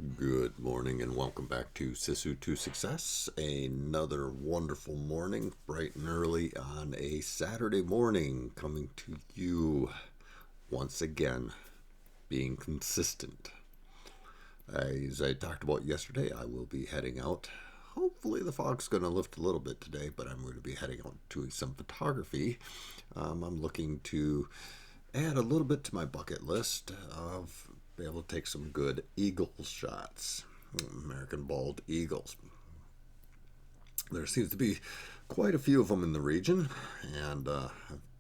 Good morning and welcome back to Sisu to Success. Another wonderful morning, bright and early on a Saturday morning, coming to you once again, being consistent. As I talked about yesterday, I will be heading out. Hopefully, the fog's going to lift a little bit today, but I'm going to be heading out doing some photography. I'm looking to add a little bit to my bucket list of be able to take some good eagle shots, American bald eagles. There seems to be quite a few of them in the region, and I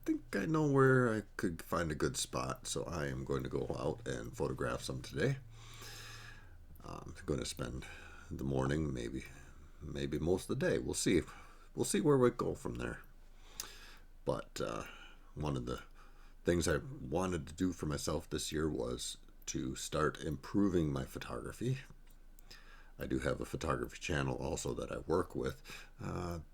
think I know where I could find a good spot, so I am going to go out and photograph some today. I'm going to spend the morning, maybe most of the day. We'll see. We'll see where we go from there. But one of the things I wanted to do for myself this year was to start improving my photography. I do have a photography channel also that I work with,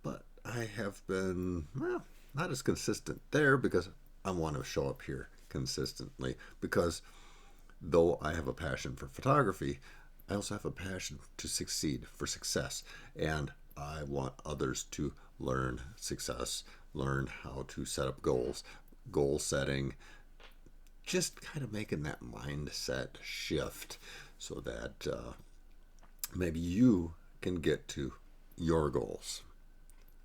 but I have been, not as consistent there because I want to show up here consistently. Because though I have a passion for photography, I also have a passion to succeed, for success. And I want others to learn success, learn how to set up goals, goal setting, just kind of making that mindset shift so that maybe you can get to your goals,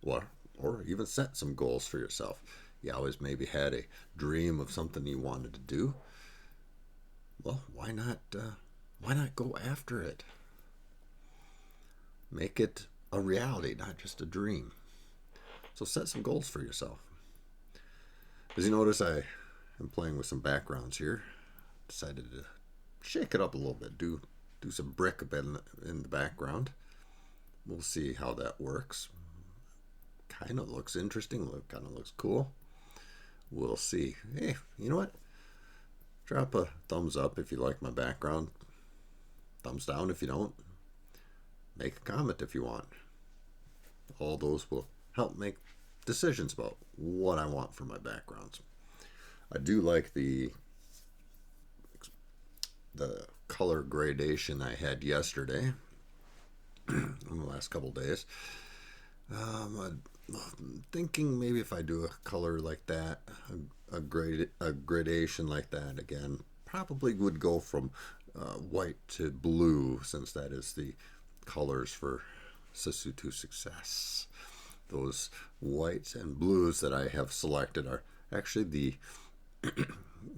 or even set some goals for yourself. You always maybe had a dream of something you wanted to do. Well, why not? Why not go after it? Make it a reality, not just a dream. So set some goals for yourself. As you notice, I am playing with some backgrounds here. Decided to shake it up a little bit, do some brick in the background. We'll see how that works. Kind of looks interesting, kind of looks cool. We'll see. Hey, you know what? Drop a thumbs up if you like my background. Thumbs down if you don't. Make a comment if you want. All those will help make decisions about what I want for my backgrounds. I do like the color gradation I had yesterday in the last couple days. I'm thinking maybe if I do a color like that, a gradation like that again, probably would go from white to blue, since that is the colors for Sisu to Success. Those whites and blues that I have selected are actually the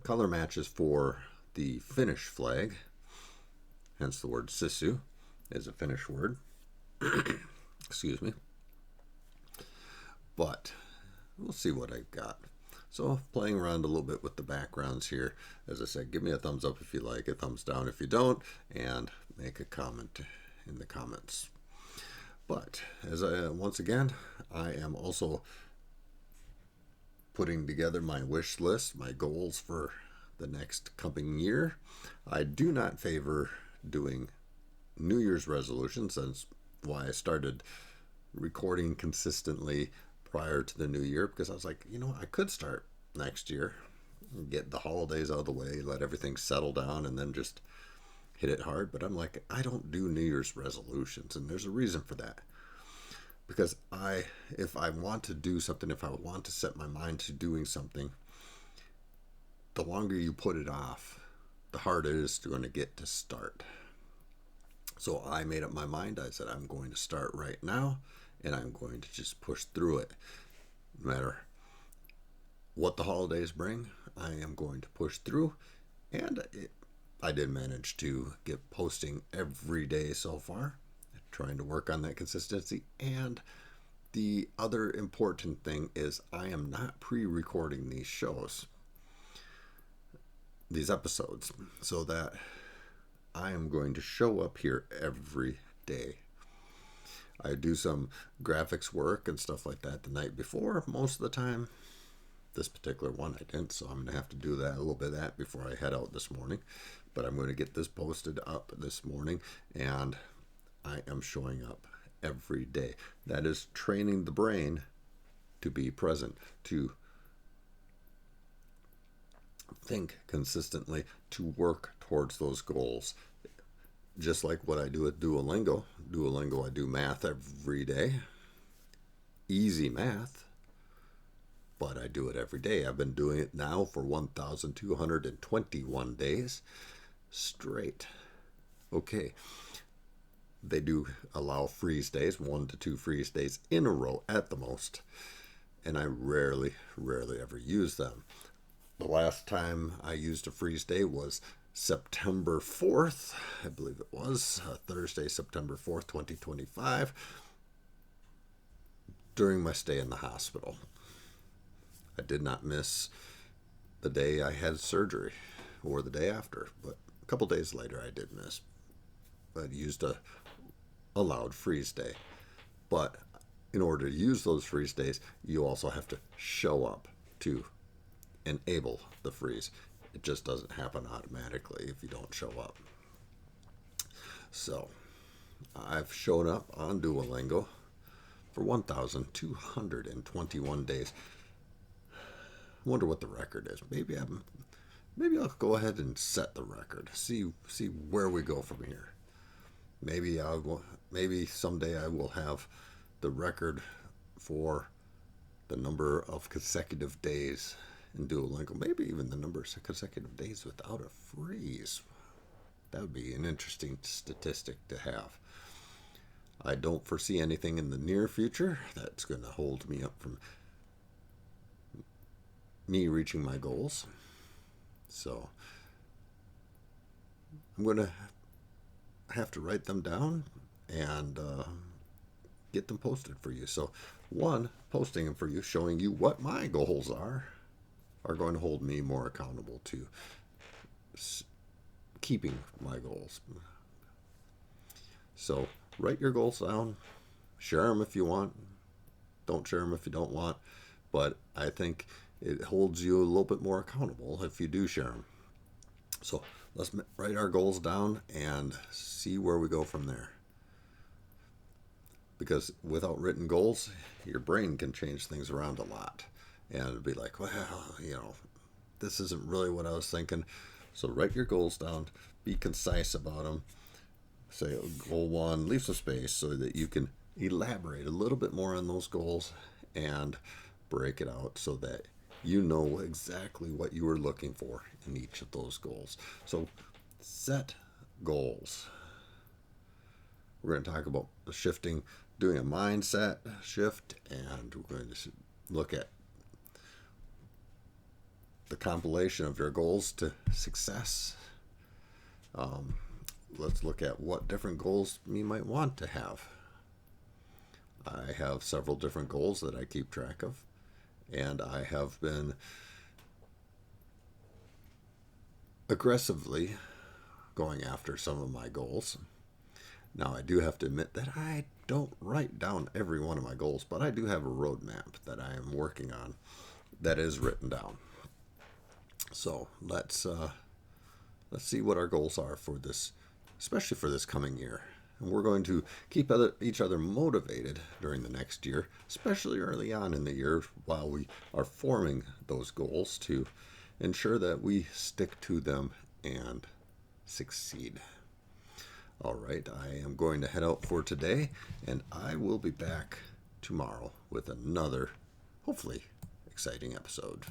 color matches for the Finnish flag, hence the word Sisu is a Finnish word. Excuse me. But we'll see what I got. So playing around a little bit with the backgrounds here. As I said, give me a thumbs up if you like it, thumbs down if you don't, and make a comment in the comments. But once again, I am also putting together my wish list, my goals for the next coming year. I do not favor doing New Year's resolutions. That's why I started recording consistently prior to the new year, because I was like, I could start next year, get the holidays out of the way, let everything settle down, and then just hit it hard. But I'm like, I don't do New Year's resolutions, and there's a reason for that. Because if I want to do something, if I want to set my mind to doing something, the longer you put it off, the harder it is going to get to start. So I made up my mind. I said, I'm going to start right now, and I'm going to just push through it. No matter what the holidays bring, I am going to push through. And I did manage to get posting every day so far, trying to work on that consistency. And the other important thing is I am not pre-recording these shows, these episodes, so that I am going to show up here every day. I do some graphics work and stuff like that the night before most of the time. This particular one I didn't, so I'm going to have to do that, a little bit of that before I head out this morning. But I'm going to get this posted up this morning, and I am showing up every day. That is training the brain to be present, to think consistently, to work towards those goals. just like what I do with Duolingo. Duolingo, I do math every day. Easy math, but I do it every day. I've been doing it now for 1,221 days straight. Okay, they do allow freeze days, 1 to 2 freeze days in a row at the most, and I rarely ever use them. The last time I used a freeze day was September 4th, I believe it was, Thursday, September 4th, 2025, during my stay in the hospital. I did not miss the day I had surgery or the day after, but a couple days later I did miss. I used a allowed freeze day. But in order to use those freeze days, you also have to show up to enable the freeze. It just doesn't happen automatically if you don't show up. So I've shown up on Duolingo for 1,221 days. I wonder what the record is. Maybe I'll go ahead and set the record. See where we go from here. Maybe someday I will have the record for the number of consecutive days in Duolingo. Maybe even the number of consecutive days without a freeze. That would be an interesting statistic to have. I don't foresee anything in the near future that's going to hold me up from me reaching my goals. So I'm going to have to write them down and get them posted for you. So one, posting them for you, showing you what my goals are going to hold me more accountable to keeping my goals. So write your goals down, share them if you want, don't share them if you don't want, but I think it holds you a little bit more accountable if you do share them. So let's write our goals down and see where we go from there. Because without written goals, your brain can change things around a lot. And it'd be like, well, this isn't really what I was thinking. So write your goals down, be concise about them. Say goal 1, leave some space so that you can elaborate a little bit more on those goals and break it out so that you know exactly what you are looking for in each of those goals. So set goals. We're going to talk about doing a mindset shift, and we're going to look at the compilation of your goals to success. Let's look at what different goals you might want to have. I have several different goals that I keep track of, and I have been aggressively going after some of my goals. Now, I do have to admit that I don't write down every one of my goals, but I do have a roadmap that I am working on that is written down. So let's see what our goals are for this, especially for this coming year. And we're going to keep each other motivated during the next year, especially early on in the year while we are forming those goals, to ensure that we stick to them and succeed. All right, I am going to head out for today, and I will be back tomorrow with another, hopefully, exciting episode.